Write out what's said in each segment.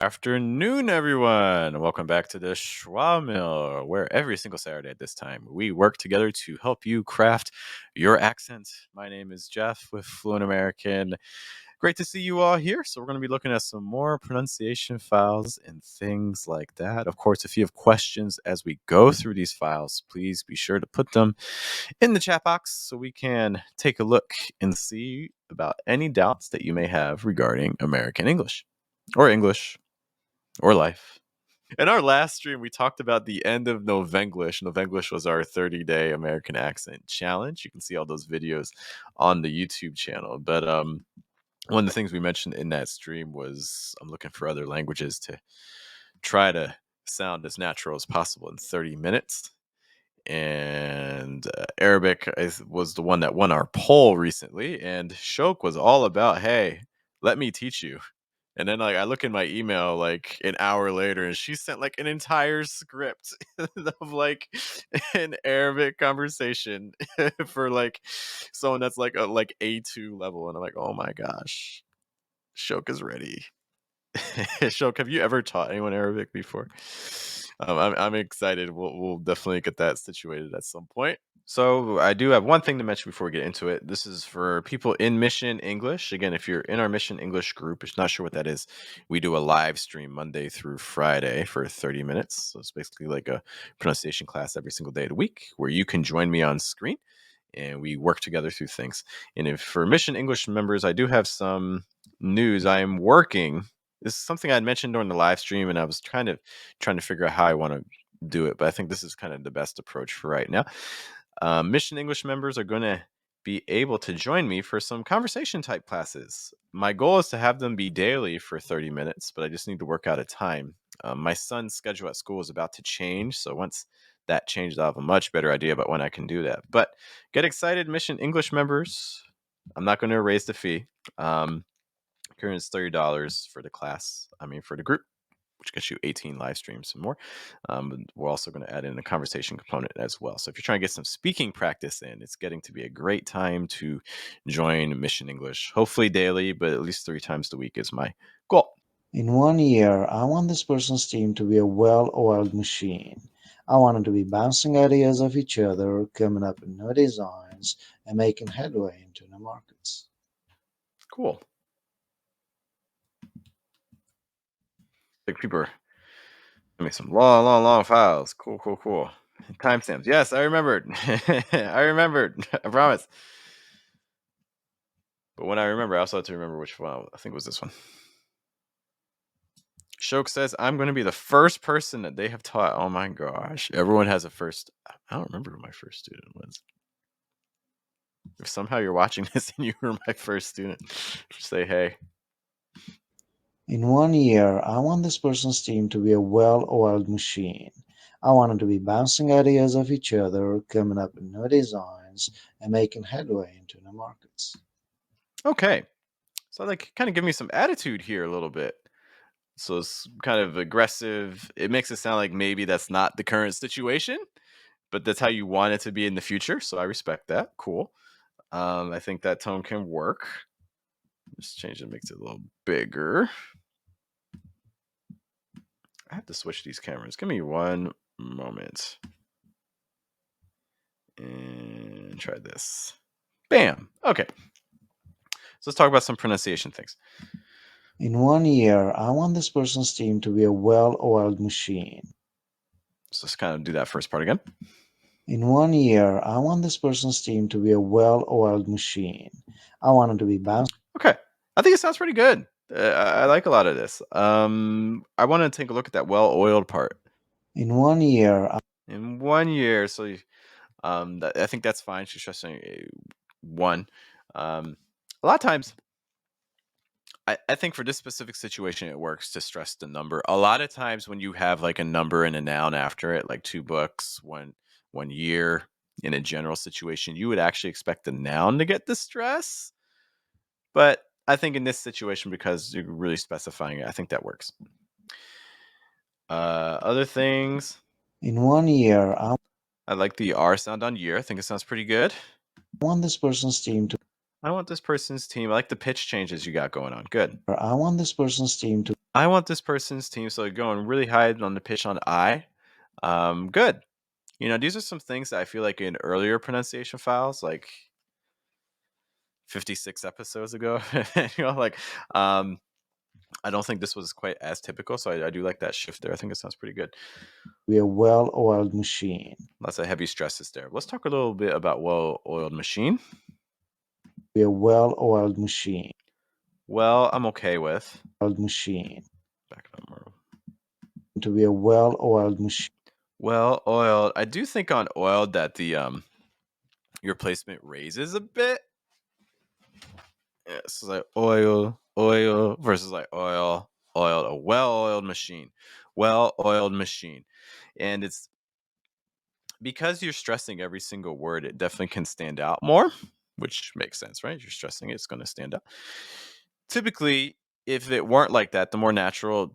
Afternoon, everyone. Welcome back to the Schwa Mill, where every single Saturday at this time we work together to help you craft your accent. My name is Jeff with Fluent American. Great to see you all here. So, we're going to be looking at some more pronunciation files and things like that. Of course, if you have questions as we go through these files, please be sure to put them in the chat box so we can take a look and see about any doubts that you may have regarding American English or life. In our last stream, we talked about the end of Novenglish. Novenglish was our 30-day American accent challenge. You can see all those videos on the YouTube channel. But one of the things we mentioned in that stream was I'm looking for other languages to try to sound as natural as possible in 30 minutes. And Arabic was the one that won our poll recently. And Shok was all about, hey, let me teach you. And then I look in my email like an hour later and she sent like an entire script of like an Arabic conversation for like someone that's like a like A2 level. And I'm like, oh my gosh, Shok is ready. Shok, have you ever taught anyone Arabic before? I'm excited. We'll definitely get that situated at some point. So I do have one thing to mention before we get into it. This is for people in Mission English. Again, if you're in our Mission English group, if you're not sure what that is, we do a live stream Monday through Friday for 30 minutes. So it's basically like a pronunciation class every single day of the week where you can join me on screen and we work together through things. And if for Mission English members, I do have some news. I am working. This is something I had mentioned during the live stream, and I was trying to figure out how I want to do it, but I think this is kind of the best approach for right now. Mission English members are going to be able to join me for some conversation type classes. My goal is to have them be daily for 30 minutes, but I just need to work out a time. My son's schedule at school is about to change, so once that changes, I'll have a much better idea about when I can do that. But get excited, Mission English members. I'm not going to raise the fee. Current is $30 for the class, for the group, which gets you 18 live streams and more. We're also going to add in a conversation component as well. So if you're trying to get some speaking practice in, it's getting to be a great time to join Mission English. Hopefully daily, but at least 3 times a week is my goal. In 1 year, I want this person's team to be a well-oiled machine. I want them to be bouncing ideas off each other, coming up with new designs, and making headway into new markets. Cool. Like people are me some long files. Cool. Timestamps. Yes, I remembered. I remembered. I promise. But when I remember, I also have to remember which one. I think it was this one. Shok says, I'm going to be the first person that they have taught. Oh my gosh. Everyone has a first. I don't remember who my first student was. If somehow you're watching this and you were my first student, just say hey. In 1 year, I want this person's team to be a well-oiled machine. I want them to be bouncing ideas off each other, coming up with new designs, and making headway into new markets. Okay. So like kind of give me some attitude here a little bit. So it's kind of aggressive. It makes it sound like maybe that's not the current situation, but that's how you want it to be in the future. So I respect that. Cool. I think that tone can work. Just change it, makes it a little bigger. I have to switch these cameras. Give me one moment. And try this. Bam. Okay. So let's talk about some pronunciation things. In 1 year, I want this person's team to be a well-oiled machine. So let's kind of do that first part again. In 1 year, I want this person's team to be a well-oiled machine. I want them to be bouncing. Okay. I think it sounds pretty good. I like a lot of this. I want to take a look at that well-oiled part. In 1 year. In 1 year, so I think that's fine. She's stressing one. A lot of times, I think for this specific situation, it works to stress the number. A lot of times when you have like a number and a noun after it, like 2 books, 1 year, in a general situation, you would actually expect the noun to get the stress. But I think in this situation, because you're really specifying it, I think that works. Other things. In 1 year, I like the R sound on year. I think it sounds pretty good. I want this person's team to. I want this person's team. I like the pitch changes you got going on. Good. I want this person's team to. I want this person's team, so going really high on the pitch on I. Good. These are some things that I feel like in earlier pronunciation files, like 56 episodes ago, like um, I don't think this was quite as typical. So I do like that shift there. I think it sounds pretty good. Be a well-oiled machine. Lots of heavy stresses there. Let's talk a little bit about well-oiled machine. Be a well-oiled machine. Well, I'm okay with. Oiled machine. Back it up more. To be a well-oiled machine. Well oiled. I do think on oiled that the your placement raises a bit. Yeah, so like oil versus like oiled, a well-oiled machine. Well-oiled machine. And it's because you're stressing every single word, it definitely can stand out more, which makes sense, right? You're stressing it, it's going to stand out. Typically, if it weren't like that, the more natural,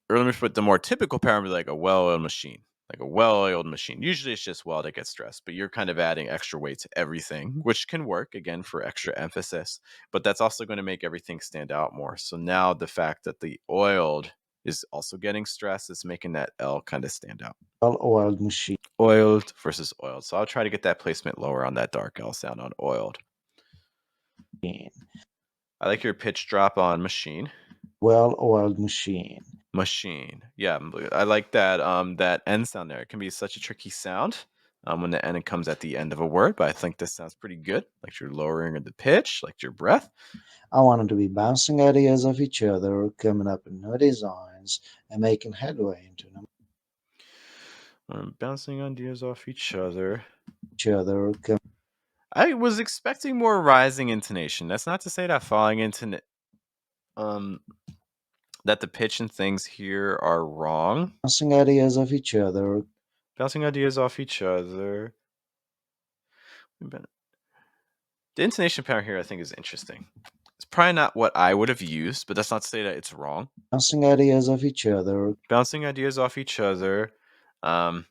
or let me put the more typical pattern would be like a well-oiled machine. Like a well-oiled machine. Usually it's just well that gets stressed, but you're kind of adding extra weight to everything, which can work again for extra emphasis. But that's also going to make everything stand out more. So now the fact that the oiled is also getting stressed is making that L kind of stand out. Well-oiled machine. Oiled versus oiled. So I'll try to get that placement lower on that dark L sound on oiled. I like your pitch drop on machine. Well-oiled machine. Machine. Yeah, I like that that N sound there. It can be such a tricky sound when the N comes at the end of a word, but I think this sounds pretty good. Like you're lowering the pitch, like your breath. I want them to be bouncing ideas off each other, coming up with new designs, and making headway into them. Bouncing ideas off each other. Each other, I was expecting more rising intonation. That's not to say that falling into um that the pitch and things here are wrong. bouncing ideas off each other. Bouncing ideas off each other. The intonation pattern here, I think, is interesting. It's probably not what I would have used, but that's not to say that it's wrong. Bouncing ideas off each other. Bouncing ideas off each other. Um,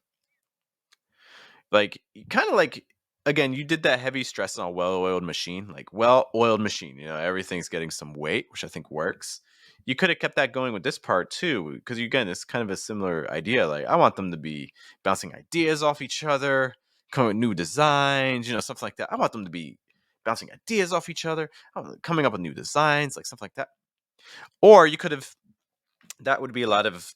like, kind of like, again, you did that heavy stress on a well-oiled machine, like well-oiled machine. Everything's getting some weight, which I think works. You could have kept that going with this part too, because again, it's kind of a similar idea. Like, I want them to be bouncing ideas off each other, coming with new designs, something like that. I want them to be bouncing ideas off each other, coming up with new designs, like something like that. Or you could have, that would be a lot of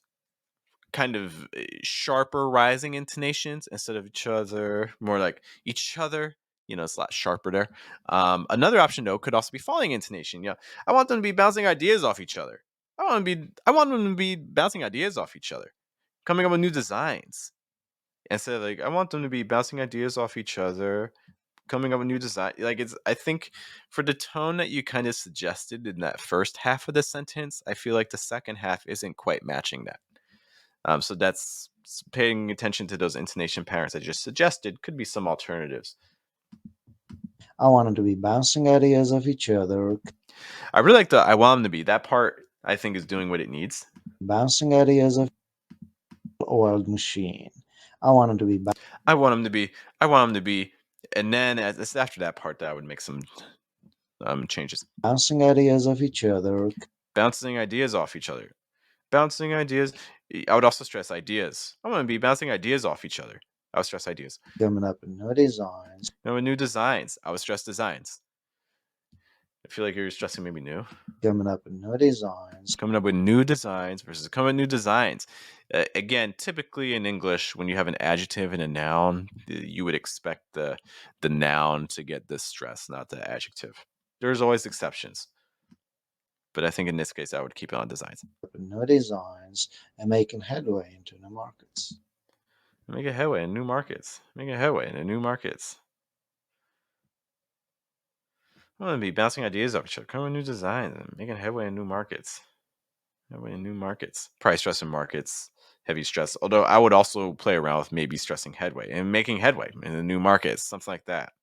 kind of sharper rising intonations instead of each other, more like each other. It's a lot sharper there. Another option though could also be falling intonation. Yeah, I want them to be bouncing ideas off each other. I want them to be bouncing ideas off each other, coming up with new designs. Instead of like, I want them to be bouncing ideas off each other, coming up with new design. Like I think for the tone that you kind of suggested in that first half of the sentence, I feel like the second half isn't quite matching that. So that's paying attention to those intonation patterns I just suggested. Could be some alternatives. I want them to be bouncing ideas off each other. I really like the I want them to be. That part I think is doing what it needs. Bouncing ideas off oiled machine. I want them to be I want them to be. I want them to be. And then it's after that part that I would make some changes. bouncing ideas off each other. Bouncing ideas off each other. Bouncing ideas. I would also stress ideas. I want to be bouncing ideas off each other. I would stress ideas. Coming up with new designs. New designs. I would stress designs. I feel like you're stressing maybe new. Coming up with new designs. Coming up with new designs versus coming with new designs. Again, typically in English, when you have an adjective and a noun, you would expect the noun to get the stress, not the adjective. There's always exceptions, but I think in this case, I would keep it on designs. New designs and making headway into new markets. Make a headway in new markets. Make a headway in new markets. I want to be bouncing ideas off each other, coming with new designs, and making headway in new markets. Headway in new markets. Probably stressing markets, heavy stress. Although I would also play around with maybe stressing headway and making headway in the new markets, something like that.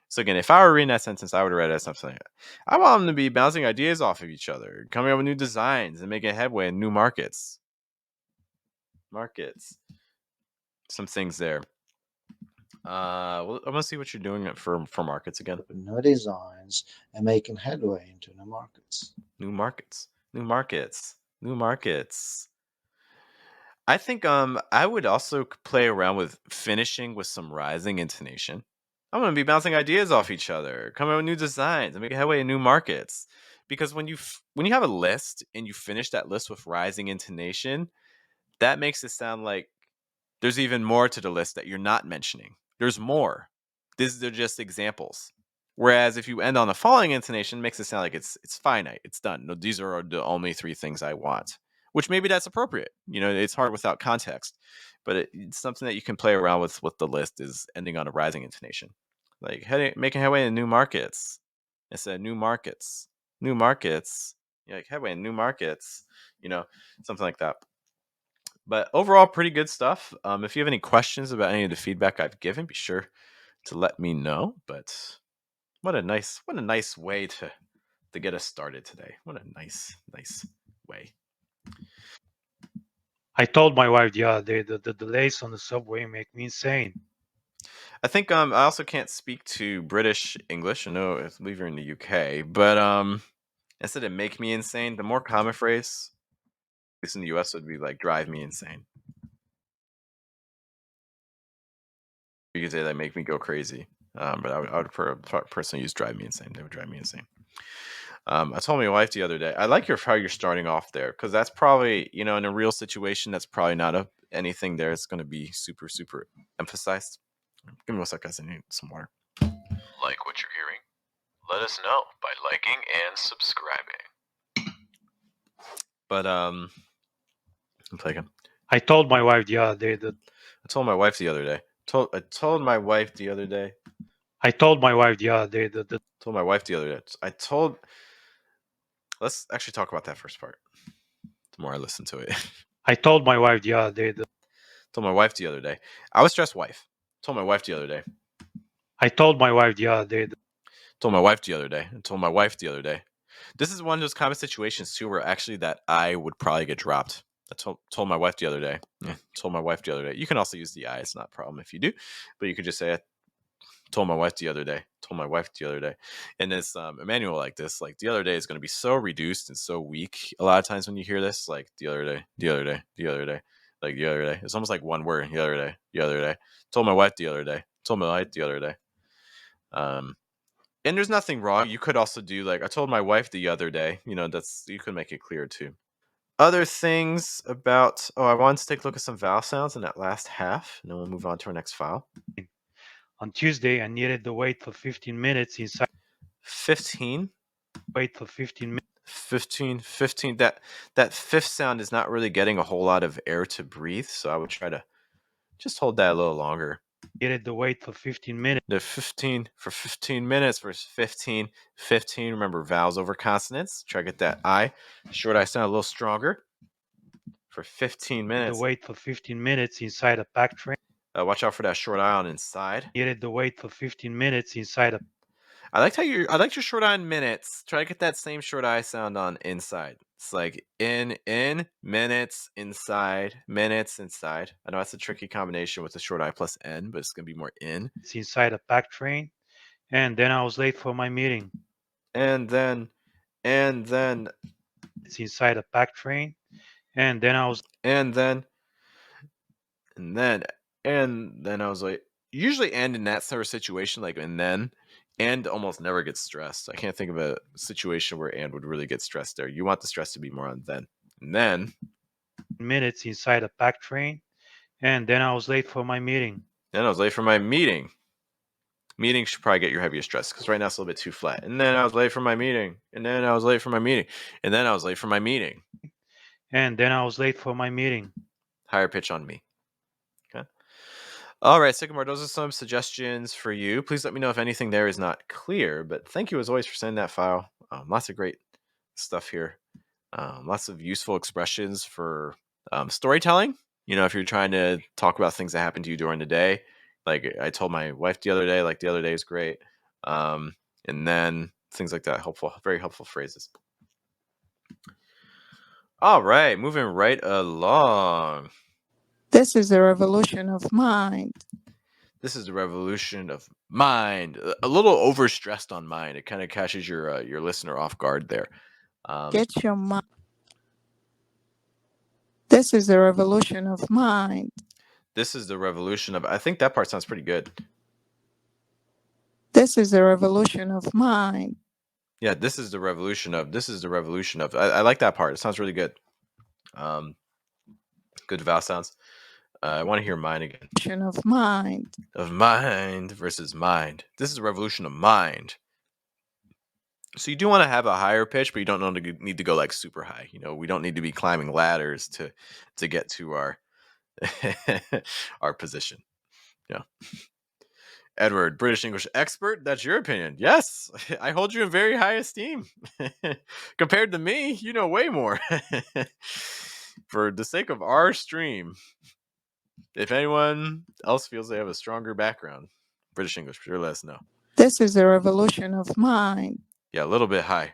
So again, if I were reading that sentence, I would have read it as something like, I want them to be bouncing ideas off of each other, coming up with new designs and making headway in new markets. Markets. Some things there. Well, I want to see what you're doing for markets again. New designs and making headway into new markets. New markets. New markets. New markets. I think I would also play around with finishing with some rising intonation. I'm gonna be bouncing ideas off each other, coming up with new designs, and making headway in new markets. Because when you have a list and you finish that list with rising intonation, that makes it sound like there's even more to the list that you're not mentioning. There's more. These are just examples. Whereas if you end on a falling intonation, it makes it sound like it's finite. It's done. No, these are the only three things I want. Which maybe that's appropriate. It's hard without context, but it's something that you can play around with the list is ending on a rising intonation, like making headway in new markets instead of new markets, new markets. Like headway in new markets, you know, something like that. But overall, pretty good stuff. If you have any questions about any of the feedback I've given, be sure to let me know. But what a nice way to get us started today. What a nice way. I told my wife the other day that the delays on the subway make me insane. I think I also can't speak to British English. I know I believe you're in the UK, but instead of make me insane, the more common phrase, at least in the US, would be like drive me insane. You could say that make me go crazy. But I would personally use drive me insane. They would drive me insane. I told my wife the other day, I like how you're starting off there, because that's probably, in a real situation, that's probably not anything there. It's going to be super, super emphasized. Give me a second, guys. I need some water. Like what you're hearing? Let us know by liking and subscribing. But I'm playing. I told my wife the other day that I told my wife the other day. I told my wife the other day. I told my wife the other day that Told my wife the other day. Let's actually talk about that first part. The more I listen to it. I told my wife the other day that Told my wife the other day. I was stressed wife. Told my wife the other day. I told my wife the other day that Told my wife the other day. I told my wife the other day. This is one of those common situations too, where actually that I would probably get dropped. I told my wife the other day. Yeah, told my wife the other day. You can also use the I. It's not a problem if you do, but you could just say I told my wife the other day. Told my wife the other day. And this Emmanuel like this, like the other day is going to be so reduced and so weak. A lot of times when you hear this, like the other day, the other day, the other day, like the other day, it's almost like one word. The other day, the other day. Told my wife the other day. Told my wife the other day. And there's nothing wrong. You could also do like I told my wife the other day. You could make it clear too. Other things about I wanted to take a look at some vowel sounds in that last half, and then we'll move on to our next file. on Tuesday I needed to wait for 15 minutes inside. 15. Wait for 15 minutes. 15. That fifth sound is not really getting a whole lot of air to breathe, so I would try to just hold that a little longer. Needed to wait for 15 minutes. The 15 for 15 minutes versus 15. 15. Remember vowels over consonants. Try to get that I short I sound a little stronger. For 15 minutes. To wait for 15 minutes inside a packed train. Watch out for that short I on inside. Needed to wait for 15 minutes inside a. I liked your short I in minutes. Try to get that same short I sound on inside. It's like in minutes inside minutes inside. I know that's a tricky combination with the short I plus n, but it's gonna be more in. It's inside a packed train, and then I was late for my meeting. And then it's inside a packed train, and then I was. And then I was like, usually in that sort of situation, like and almost never gets stressed. I can't think of a situation where and would really get stressed there. You want the stress to be more on then. And then minutes inside a packed train, and then I was late for my meeting. Then I was late for my meeting. Meeting should probably get your heaviest stress because right now it's a little bit too flat. And then I was late for my meeting. And then I was late for my meeting. And then I was late for my meeting. And then I was late for my meeting. Higher pitch on me. Okay. All right, Sycamore, those are some suggestions for you. Please let me know if anything there is not clear. But thank you as always for sending that file. Lots of great stuff here. Lots of useful expressions for storytelling. If you're trying to talk about things that happened to you during the day, like I told my wife the other day, like the other day is great. And then things like that, very helpful phrases. All right, moving right along. This is a revolution of mind. This is the revolution of mind. A little overstressed on mind. It kind of catches your listener off guard there. Get your mind. This is the revolution of mind. This is the revolution of. I think that part sounds pretty good. This is the revolution of mind. Yeah, this is the revolution of. This is the revolution of. I like that part. It sounds really good. Good vowel sounds. I want to hear mine again. Revolution of mind. Of mind versus mind. This is a revolution of mind. So you do want to have a higher pitch, but you don't need to go like super high. You know, we don't need to be climbing ladders to get to our our position. Yeah. Edward, British English expert. That's your opinion. Yes, I hold you in very high esteem. Compared to me, you know way more. For the sake of our stream, if anyone else feels they have a stronger background, British English, sure let us know. This is the revolution of mind. Yeah, a little bit high.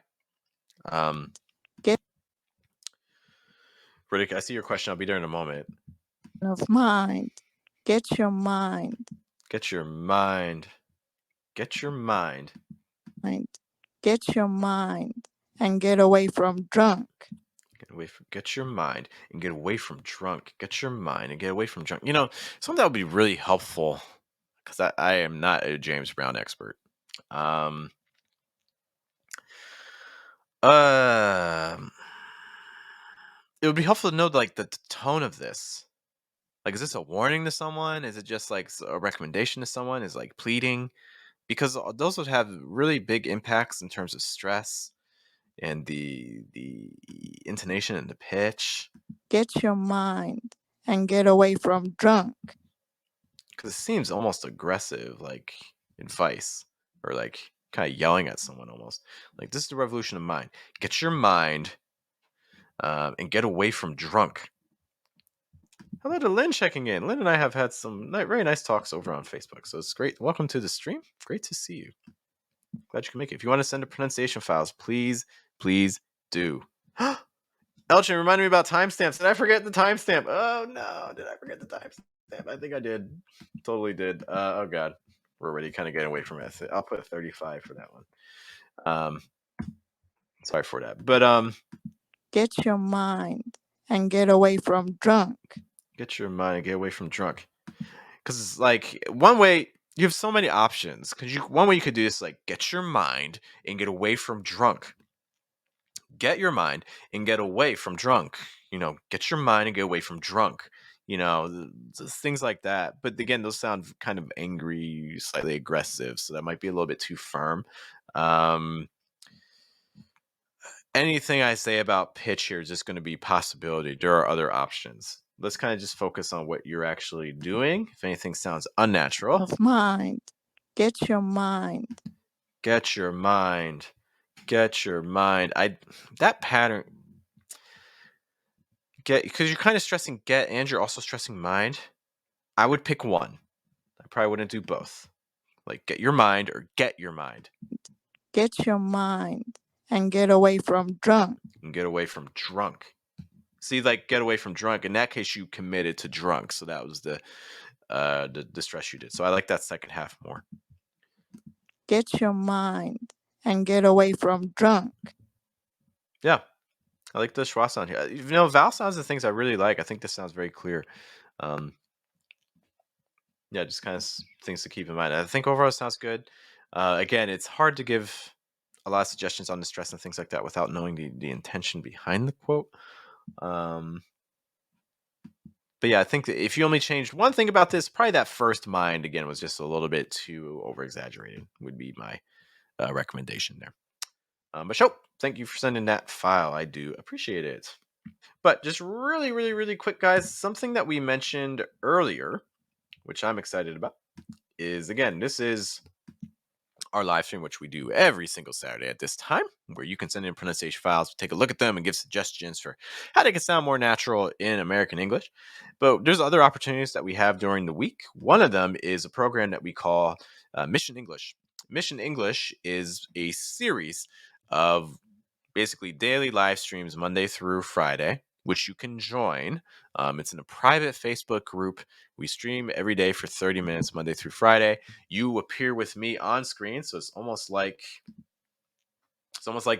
Riddick, I see your question. I'll be there in a moment. Of mind. Get your mind. Get your mind. Get your mind. Get your mind and get away from drunk. Get your mind and get away from drunk. Get your mind and get away from drunk. You know, something that would be really helpful, because I am not a James Brown expert. It would be helpful to know like the tone of this. Like, is this a warning to someone? Is it just like a recommendation to someone? Is it like pleading? Because those would have really big impacts in terms of stress and the intonation and the pitch. Get your mind and get away from drunk. Because it seems almost aggressive, like advice, or like kind of yelling at someone almost. Like, this is the revolution of mind. Get your mind and get away from drunk. Hello to Lynn checking in. Lynn and I have had some very nice talks over on Facebook, so it's great. Welcome to the stream. Great to see you. Glad you can make it. If you want to send a pronunciation files, please do. Elchin reminded me about timestamps. Did I forget the timestamp? Oh no, did I forget the timestamp? I think I did. Totally did. Oh god, we're already kind of getting away from it. I'll put 35 for that one. Sorry for that, but get your mind and get away from drunk. Get your mind and get away from drunk. Because it's like one way. You have so many options. Because one way you could do this, like, get your mind and get away from drunk. Get your mind and get away from drunk. You know, get your mind and get away from drunk. You know, things like that. But again, those sound kind of angry, slightly aggressive. So that might be a little bit too firm. Anything I say about pitch here is just going to be possibility. There are other options. Let's kind of just focus on what you're actually doing. If anything sounds unnatural. Of mind. Get your mind. Get your mind. Get your mind. That pattern. Because you're kind of stressing get and you're also stressing mind. I would pick one. I probably wouldn't do both. Like, get your mind or get your mind. Get your mind and get away from drunk. And get away from drunk. See, like, get away from drunk. In that case, you committed to drunk. So that was the stress you did. So I like that second half more. Get your mind and get away from drunk. Yeah. I like the schwa sound here. You know, vowel sounds are the things I really like. I think this sounds very clear. Yeah, just kind of things to keep in mind. I think overall it sounds good. Again, it's hard to give a lot of suggestions on the stress and things like that without knowing the intention behind the quote. But yeah, I think that if you only changed one thing about this, probably that first mind, again, was just a little bit too over-exaggerated, would be my recommendation there. But sure, thank you for sending that file. I do appreciate it. But just really, really, really quick, guys, something that we mentioned earlier, which I'm excited about, is, again, this is our live stream, which we do every single Saturday at this time, where you can send in pronunciation files, take a look at them, and give suggestions for how to make it sound more natural in American English. But there's other opportunities that we have during the week. One of them is a program that we call Mission English. Mission English is a series of basically daily live streams Monday through Friday, which you can join. It's in a private Facebook group. We stream every day for 30 minutes, Monday through Friday. You appear with me on screen, so it's almost like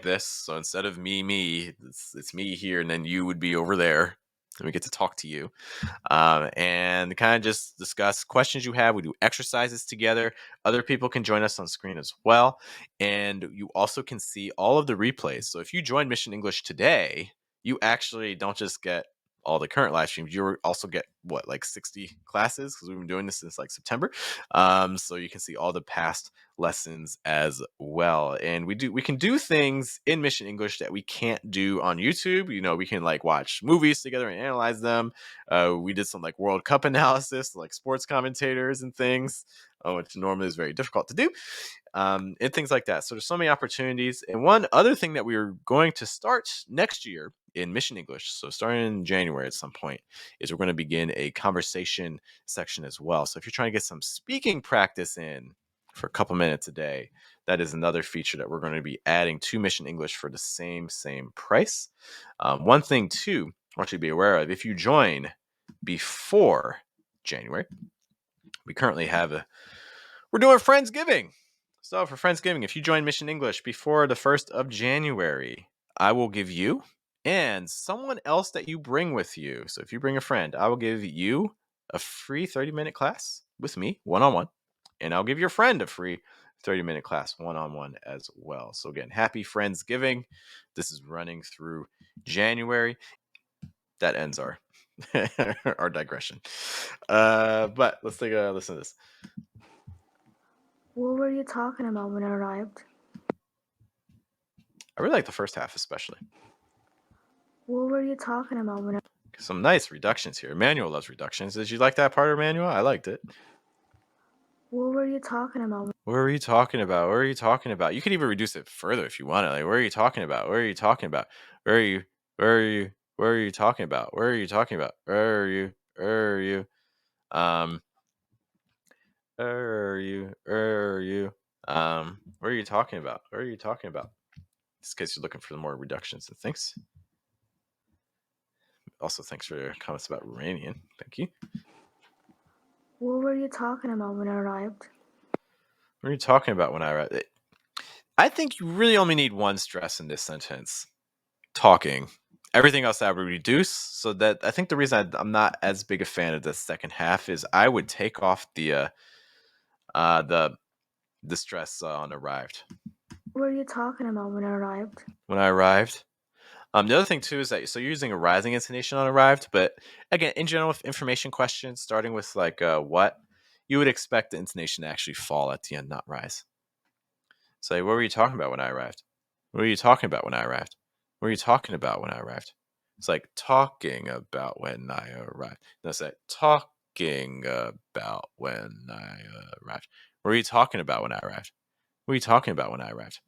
this. So instead of me, it's me here, and then you would be over there. and we get to talk to you and kind of just discuss questions you have. We do exercises together. Other people can join us on screen as well. And you also can see all of the replays. So if you join Mission English today, you actually don't just get all the current live streams. You also get what, like 60 classes, because we've been doing this since like September. So you can see all the past lessons as well. And we can do things in Mission English that we can't do on YouTube. You know, we can like watch movies together and analyze them. We did some like World Cup analysis, like sports commentators and things, which normally is very difficult to do, and things like that. So there's so many opportunities. And one other thing that we're going to start next year in Mission English, so starting in January at some point, is we're going to begin a conversation section as well. So if you're trying to get some speaking practice in for a couple minutes a day, that is another feature that we're going to be adding to Mission English for the same price. One thing too, I want you to be aware of, if you join before January, we currently have we're doing Friendsgiving. So for Friendsgiving, if you join Mission English before the 1st of January, I will give you and someone else that you bring with you. So if you bring a friend, I will give you a free 30-minute class with me, one-on-one. And I'll give your friend a free 30-minute class, one-on-one as well. So again, happy Friendsgiving. This is running through January. That ends our our digression. But let's take a listen to this. What were you talking about when I arrived? I really like the first half, especially. What were you talking about when I... Some nice reductions here. Emmanuel loves reductions. Did you like that part, Emmanuel? I liked it. What were you talking about? What were you talking about? What are you talking about? You could even reduce it further if you want it. Like, what are you talking about? What are you talking about? Where are you? Where are you? Where are you talking about? Where are you talking about? Where are you? Where are you? Where are you? Where are you? What are you talking about? What are you talking about? Just in case you're looking for more reductions and things. Also, thanks for your comments about Romanian. Thank you. What were you talking about when I arrived? What are you talking about when I arrived? I think you really only need one stress in this sentence. Talking. Everything else I would reduce. So that I think the reason I'm not as big a fan of the second half is I would take off the stress on arrived. What were you talking about when I arrived? When I arrived. The other thing too is that so you're using a rising intonation on arrived, but again, in general, with information questions, starting with like what, you would expect the intonation to actually fall at the end, not rise. So what were you talking about when I arrived? What were you talking about when I arrived? What were you talking about when I arrived? It's like talking about when I arrived. No, it's like talking about when I arrived. What were you talking about when I arrived? What were you talking about when I arrived?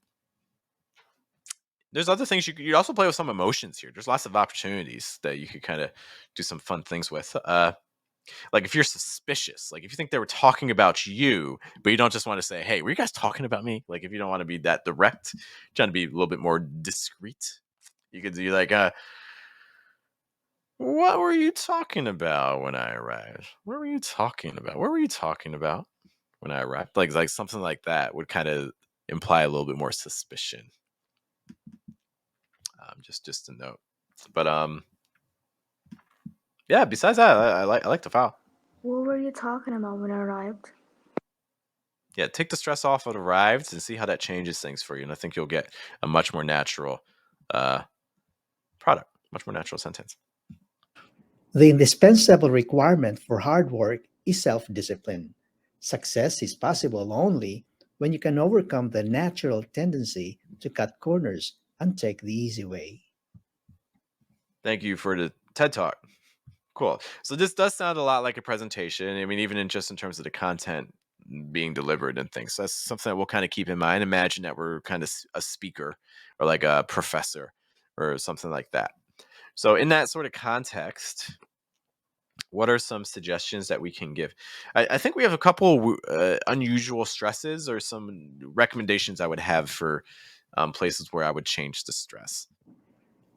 There's other things you also play with some emotions here. There's lots of opportunities that you could kind of do some fun things with. Like if you're suspicious, like if you think they were talking about you, but you don't just want to say, "Hey, were you guys talking about me?" Like if you don't want to be that direct, trying to be a little bit more discreet, you could do like, "What were you talking about when I arrived? What were you talking about? What were you talking about when I arrived?" Like something like that would kind of imply a little bit more suspicion. Just a note, but yeah. Besides that, I like the file. What were you talking about when I arrived? Yeah, take the stress off of arrived and see how that changes things for you, and I think you'll get a much more natural product, much more natural sentence. The indispensable requirement for hard work is self-discipline. Success is possible only when you can overcome the natural tendency to cut corners and take the easy way. Thank you for the TED Talk. Cool. So this does sound a lot like a presentation. I mean, even in terms of the content being delivered and things. So that's something that we'll kind of keep in mind. Imagine that we're kind of a speaker or like a professor or something like that. So in that sort of context, what are some suggestions that we can give? I think we have a couple unusual stresses or some recommendations I would have for places where I would change the stress.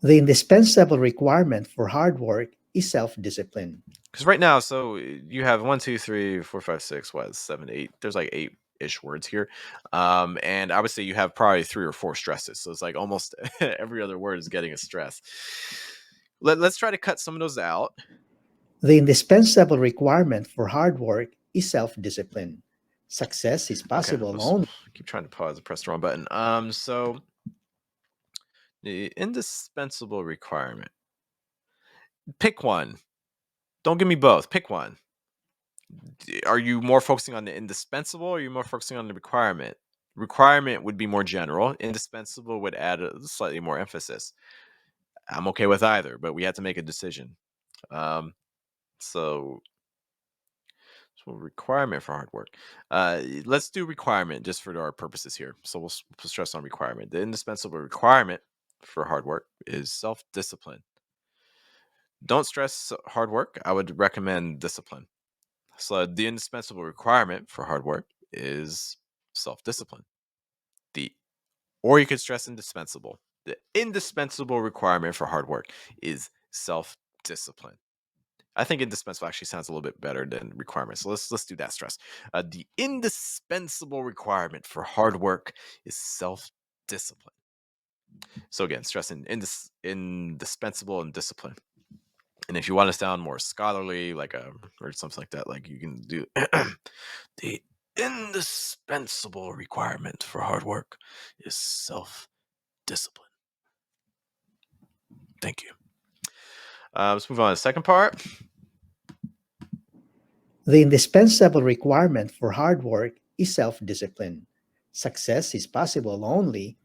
The indispensable requirement for hard work is self-discipline. Because right now, so you have 1, 2, 3, 4, 5, 6, 7, 8. There's like 8-ish words here. And I would say you have probably 3 or 4 stresses. So it's like almost every other word is getting a stress. Let's try to cut some of those out. The indispensable requirement for hard work is self-discipline. Success is Okay, possible let's only keep trying to pause and press the wrong button. So the indispensable requirement. Pick one. Don't give me both. Pick one. Are you more focusing on the indispensable or are you more focusing on the requirement? Requirement would be more general. Indispensable would add a slightly more emphasis. I'm okay with either, but we had to make a decision. So requirement for hard work. Let's do requirement just for our purposes here. So we'll stress on requirement. The indispensable requirement for hard work is self-discipline. Don't stress hard work. I would recommend discipline. So the indispensable requirement for hard work is self-discipline. Or you could stress indispensable. The indispensable requirement for hard work is self-discipline. I think indispensable actually sounds a little bit better than requirement. So let's do that stress. The indispensable requirement for hard work is self-discipline. So again, stressing indispensable and discipline. And if you want to sound more scholarly, like or something like that, like you can do the indispensable requirement for hard work is self-discipline. Thank you. Let's move on to the second part. The indispensable requirement for hard work is self-discipline. Success is possible only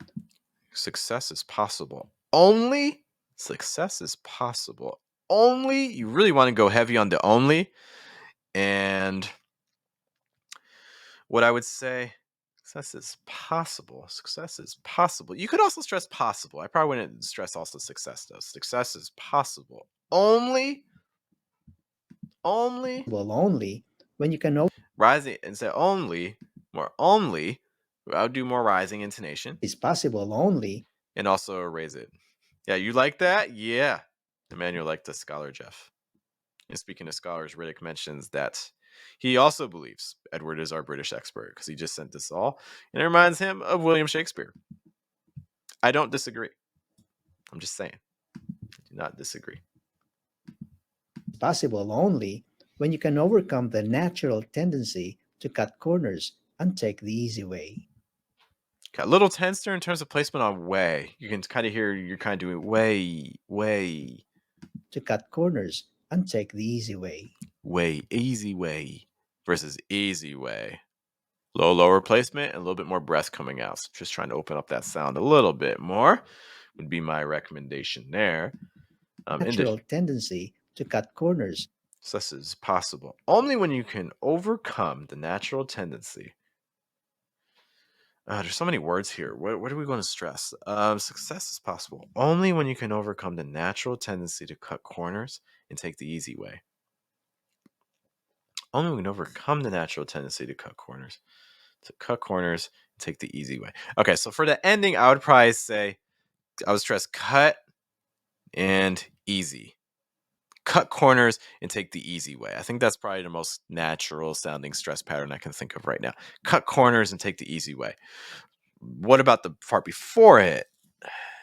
Success is possible. Only success is possible. Only you really want to go heavy on the only. And what I would say, success is possible. Success is possible. You could also stress possible. I probably wouldn't stress also success though. Success is possible. Only when you can rising and say only, more only. I would do more rising intonation. is possible only And also raise it. Yeah, you like that? Yeah. Emmanuel liked the scholar, Geoff. And speaking of scholars, Riddick mentions that he also believes Edward is our British expert because he just sent this all. And it reminds him of William Shakespeare. I don't disagree. I'm just saying. I do not disagree. possible only when you can overcome the natural tendency to cut corners and take the easy way. Got a little tense there in terms of placement on way. You can kind of hear you're kind of doing way. To cut corners and take the easy way. Way, easy way versus easy way. Lower placement and a little bit more breath coming out. So just trying to open up that sound a little bit more would be my recommendation there. Natural tendency to cut corners. Success is possible only when you can overcome the natural tendency. There's so many words here. What are we going to stress? Success is possible only when you can overcome the natural tendency to cut corners and take the easy way. Only when we can overcome the natural tendency to cut corners. And take the easy way. Okay, so for the ending, I would probably say, I would stress cut and easy. Cut corners and take the easy way. I think that's probably the most natural sounding stress pattern I can think of right now. Cut corners and take the easy way. What about the part before it?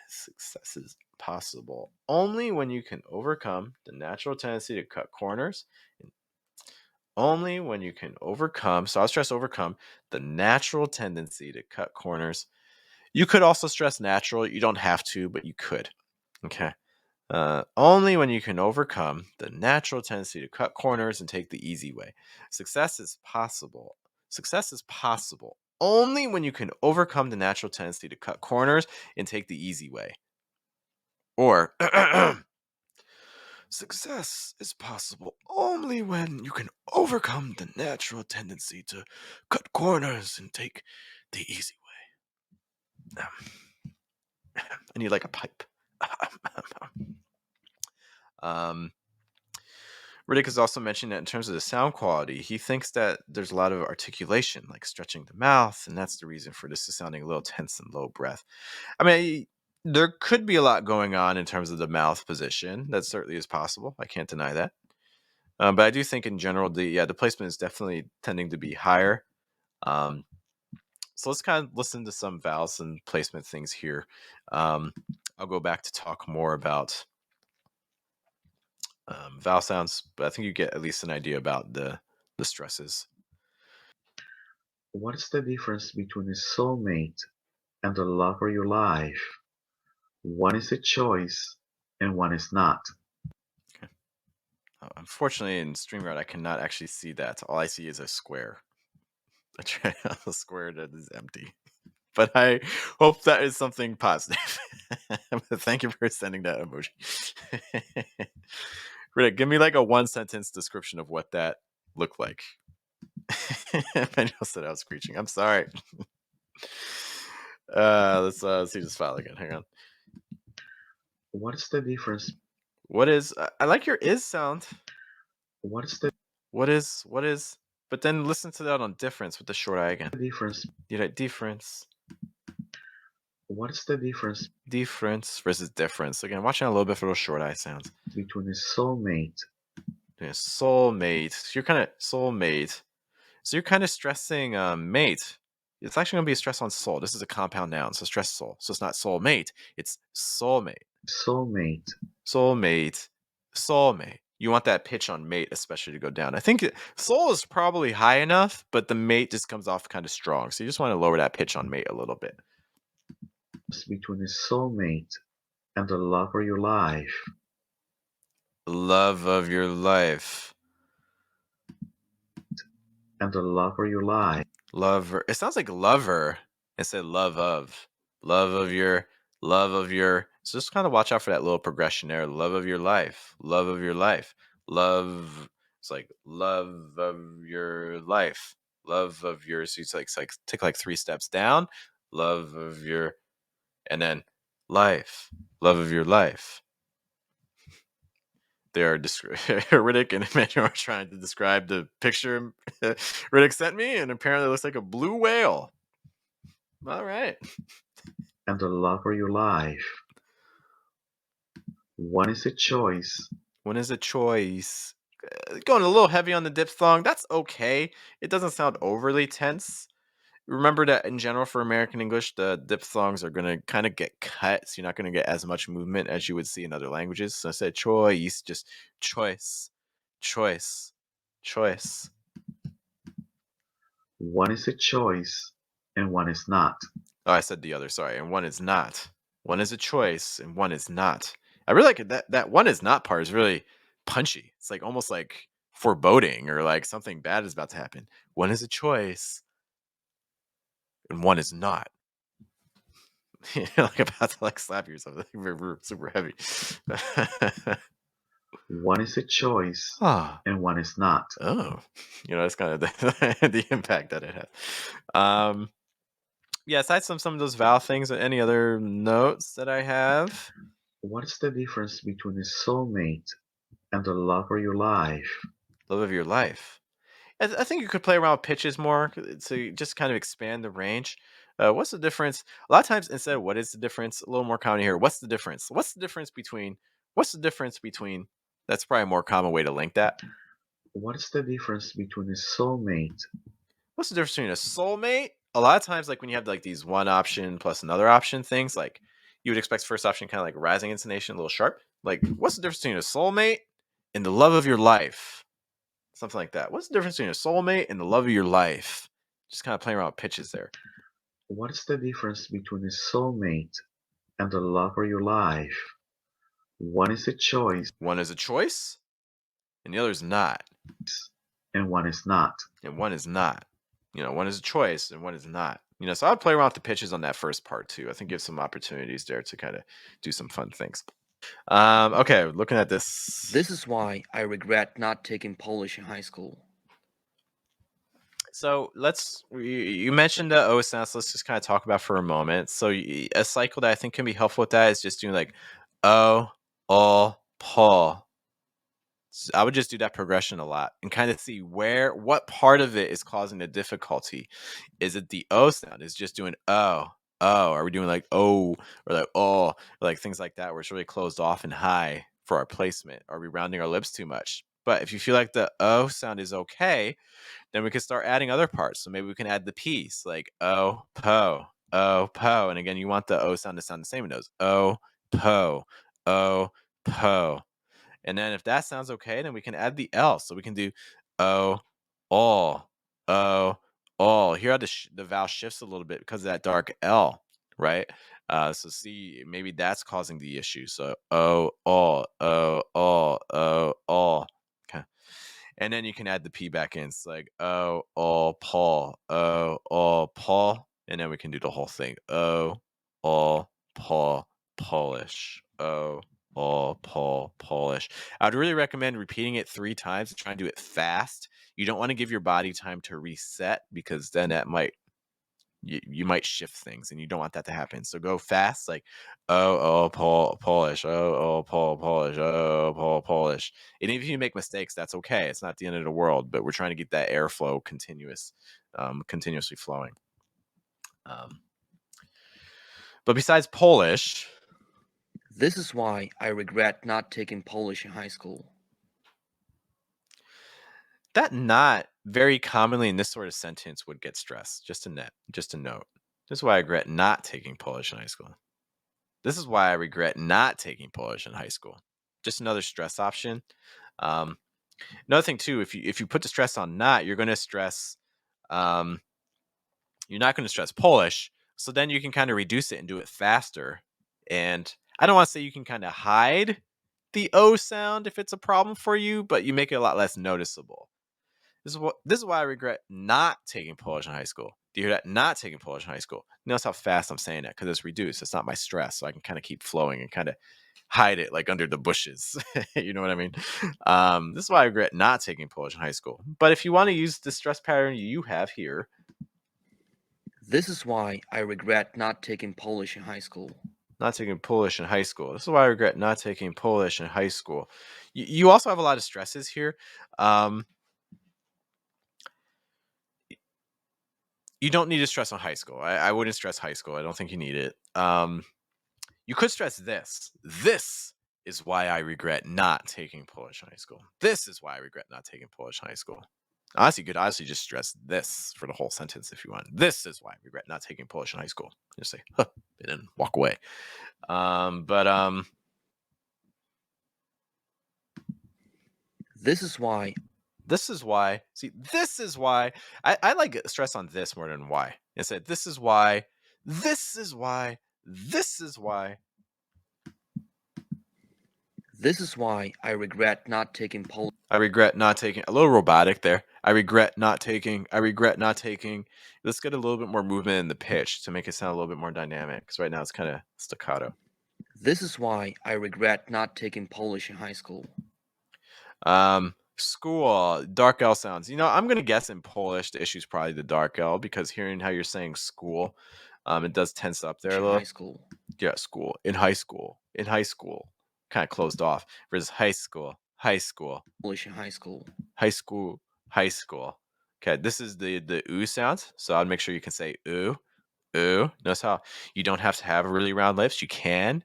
Success is possible only when you can overcome the natural tendency to cut corners. Only when you can overcome, so I'll stress overcome, the natural tendency to cut corners. You could also stress natural. You don't have to, but you could. Okay. Only when you can overcome the natural tendency to cut corners and take the easy way. Success is possible. Success is possible only when you can overcome the natural tendency to cut corners and take the easy way. Or success is possible only when you can overcome the natural tendency to cut corners and take the easy way. I need like a pipe. Riddick has also mentioned that in terms of the sound quality, he thinks that there's a lot of articulation, like stretching the mouth, and that's the reason for this is sounding a little tense and low breath. I mean, there could be a lot going on in terms of the mouth position. That certainly is possible. I can't deny that. But I do think in general, the placement is definitely tending to be higher. So let's kind of listen to some vowels and placement things here. I'll go back to talk more about vowel sounds, but I think you get at least an idea about the stresses. What's the difference between a soulmate and the love of your life? One is a choice and one is not. Unfortunately, in StreamYard, I cannot actually see that. All I see is a square. A square that is empty. But I hope that is something positive. But thank you for sending that emoji. Riddick, give me like a 1-sentence description of what that looked like. Manuel said I was screeching. I'm sorry. Let's see this file again. Hang on. What's the difference? What is? I like your is sound. What's the What is? But then listen to that on difference with the short I again. difference? You like difference. What's the difference Difference versus difference. Again, watching a little bit for those short I sounds. between a soulmate? Yeah, soulmate. So you're kind of soulmate. So you're kind of stressing mate. It's actually going to be a stress on soul. This is a compound noun, so stress soul. So it's not soulmate. It's soulmate. Soulmate. Soulmate. Soulmate. You want that pitch on mate especially to go down. I think soul is probably high enough, but the mate just comes off kind of strong. So you just want to lower that pitch on mate a little bit. Between a soulmate and the love of your life. Love of your life. And the love of your life. Lover. It sounds like lover instead of love of. Love of your. So just kind of watch out for that little progression there. Love of your life. Love of your life. Love. It's like love of your life. Love of your. So it's like take like 3 steps down. Love of your. And then life. Love of your life. They are Riddick and Emmanuel are trying to describe the picture Riddick sent me, and apparently it looks like a blue whale. All right. And the love of your life. One is a choice. One is a choice. Going a little heavy on the diphthong. That's okay. It doesn't sound overly tense. Remember that in general for American English, the diphthongs are going to kind of get cut, so you're not going to get as much movement as you would see in other languages. So I said choice, just choice, choice, choice. One is a choice and one is not. Oh, I said the other, sorry. And one is not. One is a choice and one is not. I really like it. That one is not part is really punchy. It's like almost like foreboding or like something bad is about to happen. One is a choice and one is not. Like about to like slap yourself. Like, super heavy. One is a choice Ah. and one is not. Oh, that's kind of the impact that it has. Yeah, aside from some of those vowel things, any other notes that I have? What's the difference between a soulmate and the love of your life? Love of your life. I think you could play around with pitches more to just kind of expand the range. What's the difference? A lot of times instead of what is the difference, a little more common here. What's the difference? What's the difference between? That's probably a more common way to link that. What's the difference between a soulmate? What's the difference between a soulmate? A lot of times, like when you have like these one option plus another option things, like you would expect first option kind of like rising intonation, a little sharp. Like, what's the difference between a soulmate and the love of your life? Something like that. What's the difference between a soulmate and the love of your life? Just kind of playing around with pitches there. What's the difference between a soulmate and the love of your life? One is a choice. One is a choice, and the other is not. And one is not. And one is not. One is a choice, and one is not. So I would play around with the pitches on that first part too. I think give some opportunities there to kind of do some fun things. Okay, looking at this. This is why I regret not taking Polish in high school. So you mentioned the O sounds. Let's just kind of talk about for a moment. So a cycle that I think can be helpful with that is just doing like O, Paul. So I would just do that progression a lot and kind of see what part of it is causing the difficulty. Is it the O sound? Is just doing O? Are we doing like O or like or like things like that where it's really closed off and high for our placement? Are we rounding our lips too much? But if you feel like the O sound is okay, then we can start adding other parts. So maybe we can add the P's like O, po. And again, you want the O sound to sound the same in those. O, po. And then if that sounds okay, then we can add the L. So we can do O, all, O, all. Here how the vowel shifts a little bit because of that dark L, right? So see, maybe that's causing the issue. So O, all, O, all, O, all. Okay. And then you can add the P back in. It's like O, all, Paul, O, all, Paul. And then we can do the whole thing. O, all, Paul, Polish. O, all, Paul, Polish. I'd really recommend repeating it 3 times and try and do it fast. You don't want to give your body time to reset because then that might you might shift things and you don't want that to happen. So go fast, like oh Paul Polish, oh Paul Polish, oh Paul Polish. And if you make mistakes, that's okay. It's not the end of the world, but we're trying to get that airflow continuously flowing. But besides Polish, This is why I regret not taking Polish in high school. that not very commonly in this sort of sentence would get stressed. Just a note. This is why I regret not taking Polish in high school. This is why I regret not taking Polish in high school. Just another stress option. Another thing too, if you put the stress on not, you're going to stress. You're not going to stress Polish. So then you can kind of reduce it and do it faster. And I don't want to say you can kind of hide the O sound if it's a problem for you, but you make it a lot less noticeable. This is why I regret not taking Polish in high school. Do you hear that? Not taking Polish in high school. Notice how fast I'm saying that because it's reduced. It's not my stress, so I can kind of keep flowing and kind of hide it like under the bushes. You know what I mean? This is why I regret not taking Polish in high school. But if you want to use the stress pattern you have here, This is why I regret not taking Polish in high school. not taking Polish in high school. This is why I regret not taking Polish in high school. You also have a lot of stresses here. You don't need to stress on high school. I wouldn't stress high school. I don't think you need it. You could stress this. This is why I regret not taking Polish in high school. This is why I regret not taking Polish in high school. Honestly, you could honestly just stress this for the whole sentence if you want. This is why I regret not taking Polish in high school. Just say, huh, and then walk away. This is why. This is why. See, this is why. I like stress on this more than why. Instead, this is why. This is why. This is why. This is why I regret not taking Polish. I regret not taking. A little robotic there. I regret not taking. I regret not taking. Let's get a little bit more movement in the pitch to make it sound a little bit more dynamic. Because right now it's kind of staccato. This is why I regret not taking Polish in high school. School, dark L sounds. You know, I'm gonna guess in Polish the issue is probably the dark L because hearing how you're saying school, it does tense up there a little. High school. Yeah, school. In high school. In high school. Kind of closed off. Versus high school. High school. Polish in high school. High school. High school. Okay, this is the oo sound. So I'd make sure you can say oo. Ooh. Notice how you don't have to have really round lips. You can.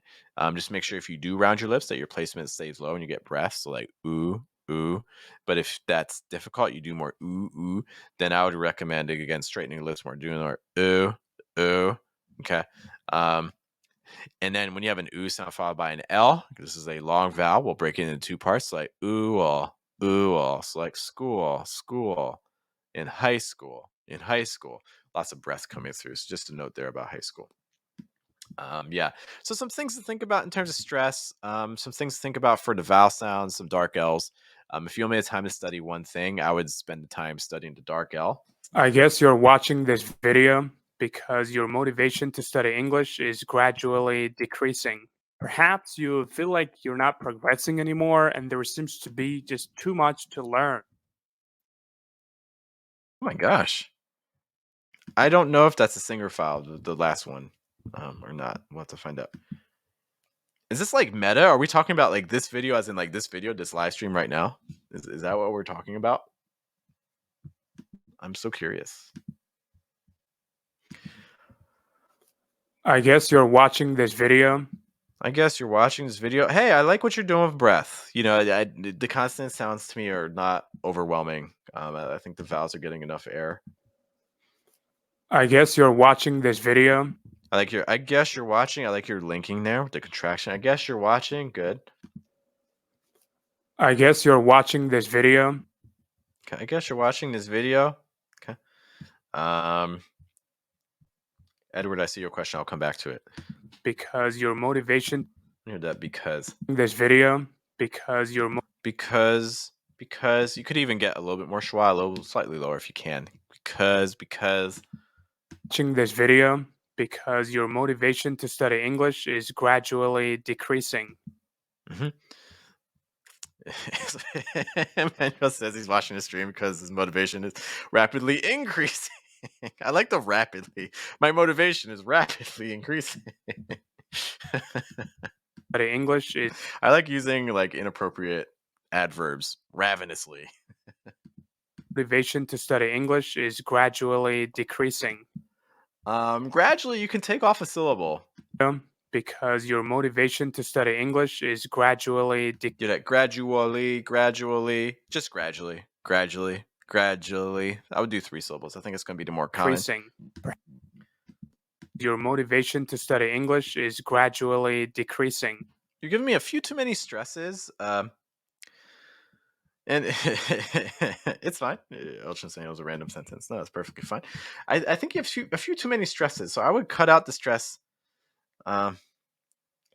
Just make sure if you do round your lips that your placement stays low and you get breath. So like ooh, ooh. But if that's difficult, you do more ooh, ooh. Then I would recommend again straightening your lips more, doing more ooh, ooh. Okay. And then when you have an oo sound followed by an L, this is a long vowel. We'll break it into 2 parts, like ooh, all, ooh, all. So like school, school. In high school, in high school. Lots of breath coming through. So just a note there about high school. Yeah. So some things to think about in terms of stress. Some things to think about for the vowel sounds, some dark L's. If you only had time to study one thing, I would spend the time studying the dark L. I guess you're watching this video because your motivation to study English is gradually decreasing. Perhaps you feel like you're not progressing anymore and there seems to be just too much to learn. Oh my gosh. I don't know if that's a singer file, the last one, or not. We'll have to find out. Is this like meta? Are we talking about like this video as in like this video, this live stream right now? Is that what we're talking about? I'm so curious. I guess you're watching this video. I guess you're watching this video. Hey, I like what you're doing with breath. You know, the consonant sounds to me are not overwhelming. I think the vowels are getting enough air. I guess you're watching this video. I guess you're watching. I like your linking there with the contraction. I guess you're watching. Good. I guess you're watching this video Okay, I guess you're watching this video. Okay. Edward, I see your question. I'll come back to it. because your motivation I heard that because this video because your because you could even get a little bit more schwa, a little slightly lower if you can. Because watching this video because your motivation to study English is gradually decreasing. Emmanuel says he's watching the stream because his motivation is rapidly increasing. I like the rapidly. My motivation is rapidly increasing. Study English is I like using like inappropriate adverbs ravenously. motivation to study English is gradually decreasing. Gradually, you can take off a syllable. Because your motivation to study English is gradually Do that gradually, just gradually. I would do 3 syllables. I think it's going to be the more common. decreasing. Your motivation to study English is gradually decreasing. You're giving me a few too many stresses. And it's fine. Elchin saying it was a random sentence. No, it's perfectly fine. I think you have a few too many stresses. So I would cut out the stress. I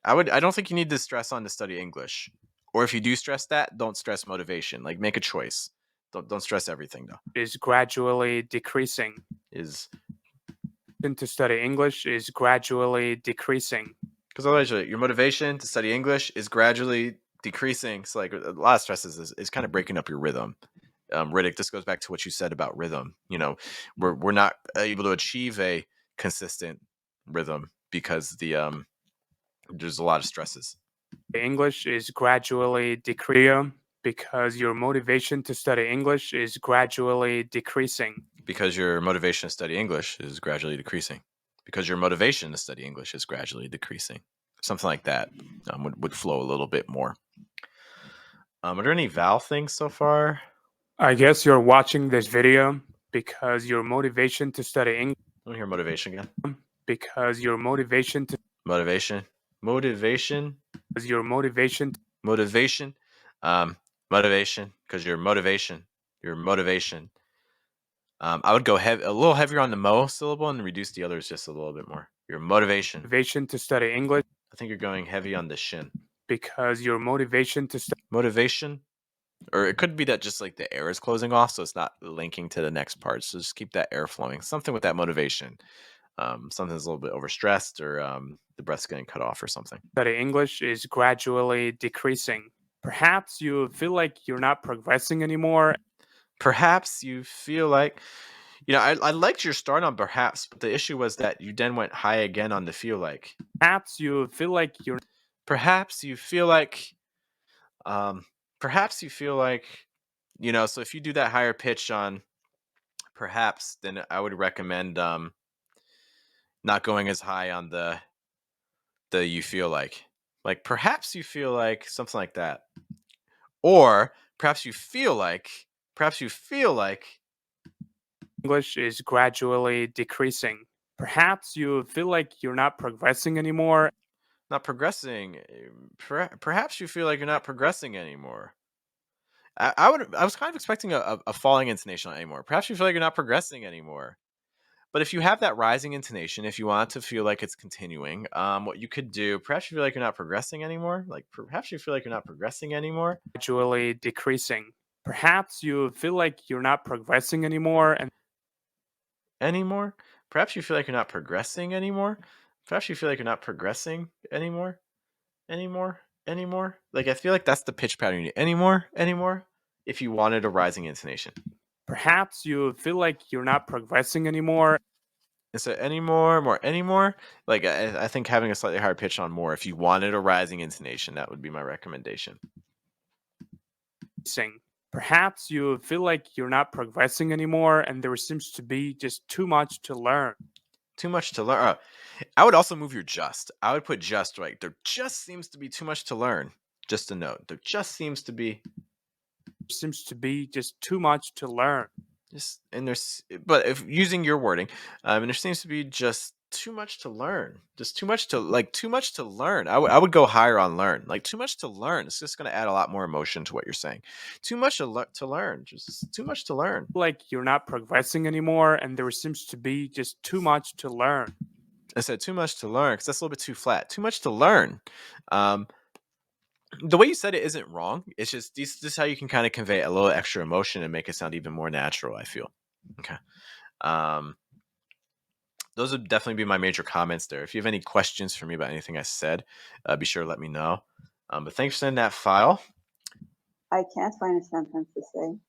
don't think you need to stress on to study English. Or if you do stress that, don't stress motivation. Like make a choice. Don't stress everything though. Is gradually decreasing. Is to study English is gradually decreasing. because otherwise your motivation to study English is gradually decreasing. So like a lot of stresses is kind of breaking up your rhythm. Riddick, this goes back to what you said about rhythm. You know, we're not able to achieve a consistent rhythm because there's a lot of stresses. English is gradually decreasing because your motivation to study English is gradually decreasing. Because your motivation to study English is gradually decreasing. Because your motivation to study English is gradually decreasing. Something like that would flow a little bit more. Are there any vowel things so far? I guess you're watching this video because your motivation to study English. Let me hear motivation again. Because your motivation to motivation. Because your motivation. Motivation. Because your motivation. I would go a little heavier on the mo syllable and reduce the others just a little bit more. Your motivation. Motivation to study English. I think you're going heavy on the shin. Because your motivation to study. Motivation. Or it could be that just like the air is closing off, so it's not linking to the next part. So just keep that air flowing. Something with that motivation. Something's a little bit overstressed or the breath's getting cut off or something. Study English is gradually decreasing. Perhaps you feel like you're not progressing anymore. Perhaps you feel like, I liked your start on perhaps, but the issue was that you then went high again on the feel like. Perhaps you feel like you're. Perhaps you feel like, so if you do that higher pitch on perhaps, then I would recommend not going as high on the you feel like perhaps you feel like something like that, or perhaps you feel like English is gradually decreasing. Perhaps you feel like you're not progressing anymore. Not progressing. Perhaps you feel like you're not progressing anymore. I was kind of expecting a falling intonation on anymore. Perhaps you feel like you're not progressing anymore. But if you have that rising intonation, if you want to feel like it's continuing, what you could do, perhaps you feel like you're not progressing anymore. Like perhaps you feel like you're not progressing anymore. Gradually decreasing. Perhaps you feel like you're not progressing anymore. Perhaps you feel like you're not progressing anymore. Perhaps you feel like you're not progressing anymore. Like I feel like that's the pitch pattern you need. Anymore. If you wanted a rising intonation. Perhaps you feel like you're not progressing anymore. Instead anymore. Like I think having a slightly higher pitch on more. If you wanted a rising intonation, that would be my recommendation. Perhaps you feel like you're not progressing anymore, and there seems to be just too much to learn. I would also move your just. I would put just right. There just seems to be too much to learn. Just a note. There just seems to be just too much to learn. But if using your wording, and there seems to be just too much to learn. Just too much to learn. I would go higher on learn. Like too much to learn. It's just going to add a lot more emotion to what you're saying. Too much to learn. Just too much to learn. Like you're not progressing anymore, and there seems to be just too much to learn. I said too much to learn because that's a little bit too flat. Too much to learn. The way you said it isn't wrong. It's just this is how you can kind of convey a little extra emotion and make it sound even more natural, I feel. Okay. Those would definitely be my major comments there. If you have any questions for me about anything I said, be sure to let me know. But thanks for sending that file. I can't find a sentence to say.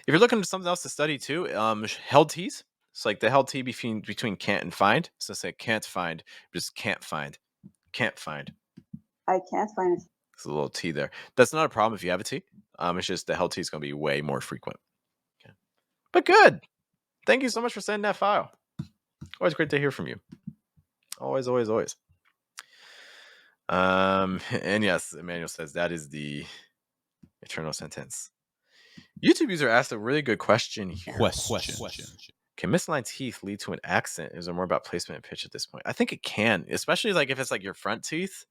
If you're looking for something else to study too, held T's. It's like the held T between can't and find. So say can't find, just can't find. Can't find. I can't find a. There's a little T there. That's not a problem if you have a T. It's just the held T is going to be way more frequent. Okay. But good. Thank you so much for sending that file. Always great to hear from you. Always, always, always. And yes, Emmanuel says that is the eternal sentence. YouTube user asked a really good question here. Can misaligned teeth lead to an accent? Is there more about placement and pitch at this point? I think it can, especially like if it's like your front teeth.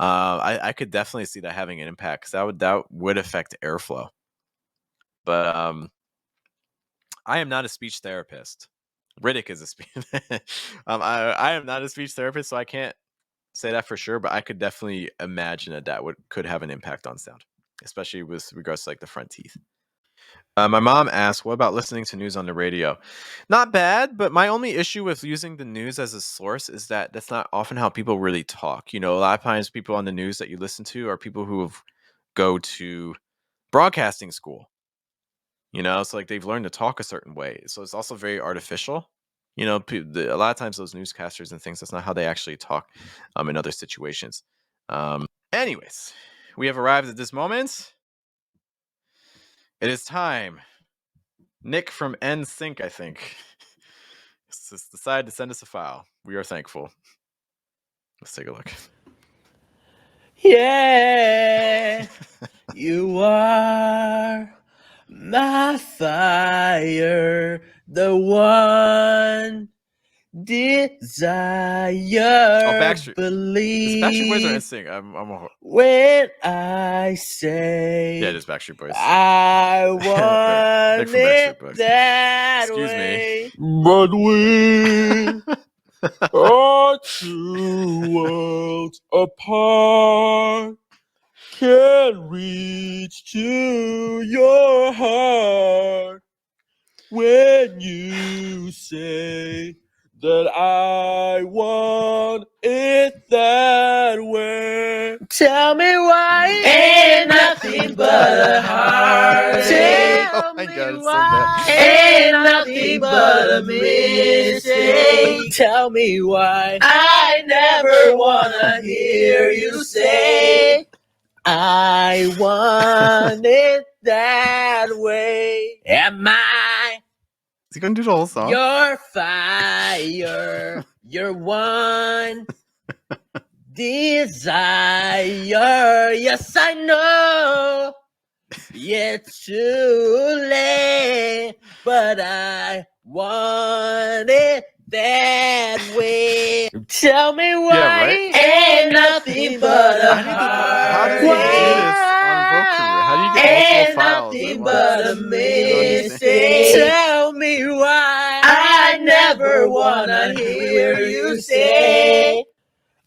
I could definitely see that having an impact because that would affect airflow. But I am not a speech therapist. Riddick is a speech. I am not a speech therapist, so I can't say that for sure. But I could definitely imagine that could have an impact on sound, especially with regards to like the front teeth. My mom asked, what about listening to news on the radio? Not bad, but my only issue with using the news as a source is that that's not often how people really talk. You know, a lot of times people on the news that you listen to are people who go to broadcasting school. You know, it's like they've learned to talk a certain way. So it's also very artificial. You know, a lot of times those newscasters and things, that's not how they actually talk in other situations. Anyways, we have arrived at this moment. It is time. Nick from NSYNC, I think, has decided to send us a file. We are thankful. Let's take a look. Yeah, you are my fire, the one desire. Backstreet. Believe. Is it Backstreet Boys or NSYNC? When I say, yeah, it is Backstreet Boys. I want it that Excuse way. me. But we are two worlds apart. Can't reach to your heart when you say that I want it that way. Tell me why ain't nothing but a heart. Tell me why ain't nothing but a mistake. Tell me why I never wanna hear you say I want it that way. Am I? Is he gonna do the whole song? Your fire, your one desire. Yes, I know it's too late, but I want it that way. Tell me why Yeah, right? ain't nothing but a heart. How does he do this on Roku? How do you get multiple files? Nothing but a mistake. Tell me why I never wanna hear you say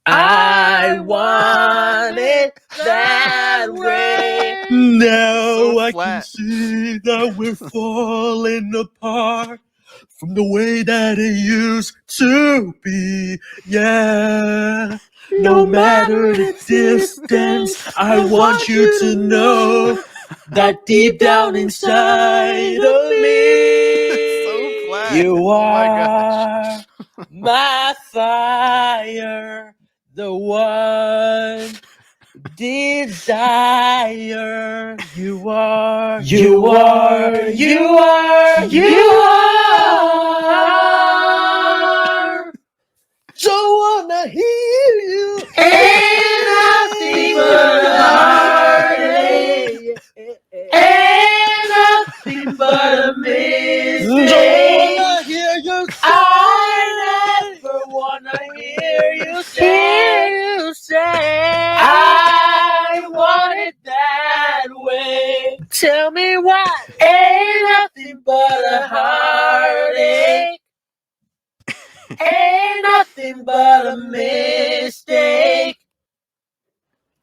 I want it that way. Now So I flat. can see that we're falling apart from the way that it used to be. Yeah. No matter the distance, I want you to know that deep down inside of me, So flat. you Oh my are my fire, the one desire. You are, you are, you are, you are. Don't wanna hear you. Ain't nothing but a heartache. Ain't nothing but a mistake. Don't wanna hear you. I never want nothing but a mistake.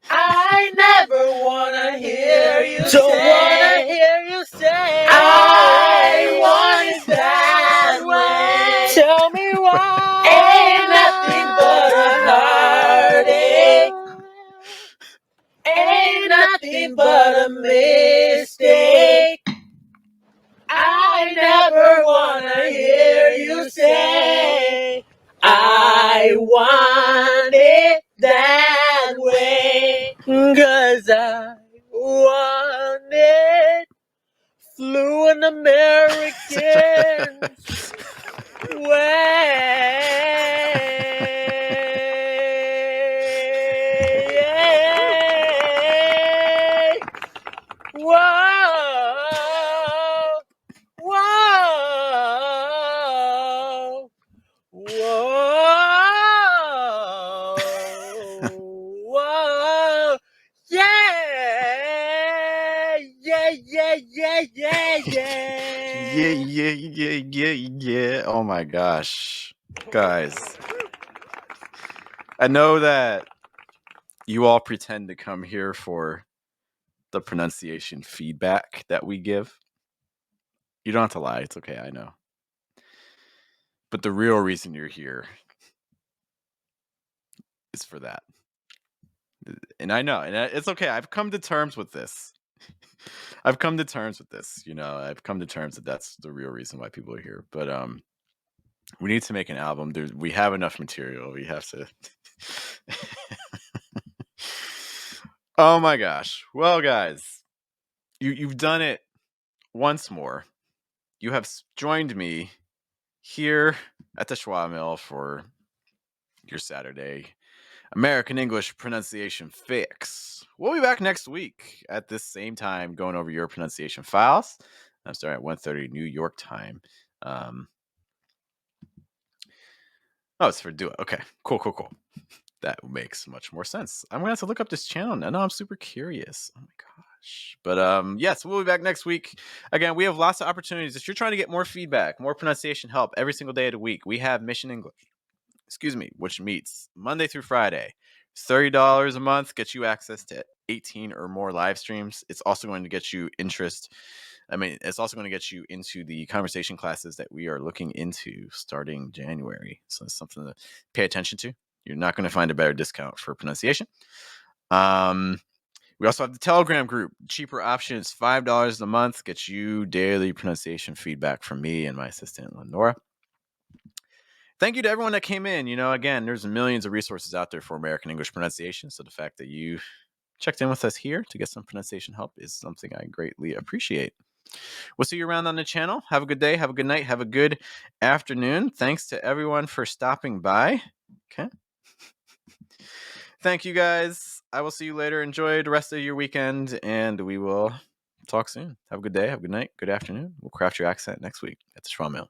I never wanna hear you say. Don't wanna hear you say. I want it that way. Tell me why. Ain't nothing but a heartache. Ain't nothing but a mistake. I never wanna hear you say. I want it that way. 'Cause I want it fluent American way. Whoa, whoa, whoa, whoa, yeah, yeah, yeah, yeah, yeah, Yeah, yeah, yeah, yeah, yeah. Oh my gosh. Guys, I know that you all pretend to come here for the pronunciation feedback that we give. You don't have to lie. It's okay. I know. But the real reason you're here is for that. And I know. And it's okay. I've come to terms with this. I've come to terms with this. You know, I've come to terms that that's the real reason why people are here. But we need to make an album. We have enough material. We have to. Oh my gosh. Well, guys, you've done it once more. You have joined me here at the Schwa Mill for your Saturday American English pronunciation fix. We'll be back next week at this same time going over your pronunciation files. I'm starting at 1:30 New York time. Oh, it's for Do It. Okay, cool. That makes much more sense. I'm gonna have to look up this channel now. No, I'm super curious. Oh my gosh. But yes, we'll be back next week. Again, we have lots of opportunities. If you're trying to get more feedback, more pronunciation help every single day of the week, we have Mission English. Which meets Monday through Friday. $30 a month gets you access to 18 or more live streams. It's also going to get you interest. It's also going to get you into the conversation classes that we are looking into starting January. So it's something to pay attention to. You're not going to find a better discount for pronunciation. We also have the Telegram group. Cheaper options, $5 a month, gets you daily pronunciation feedback from me and my assistant, Lenora. Thank you to everyone that came in. You know, again, there's millions of resources out there for American English pronunciation. So the fact that you checked in with us here to get some pronunciation help is something I greatly appreciate. We'll see you around on the channel. Have a good day. Have a good night. Have a good afternoon. Thanks to everyone for stopping by. Okay. Thank you, guys. I will see you later. Enjoy the rest of your weekend, and we will talk soon. Have a good day. Have a good night. Good afternoon. We'll craft your accent next week at the Schwa Mill.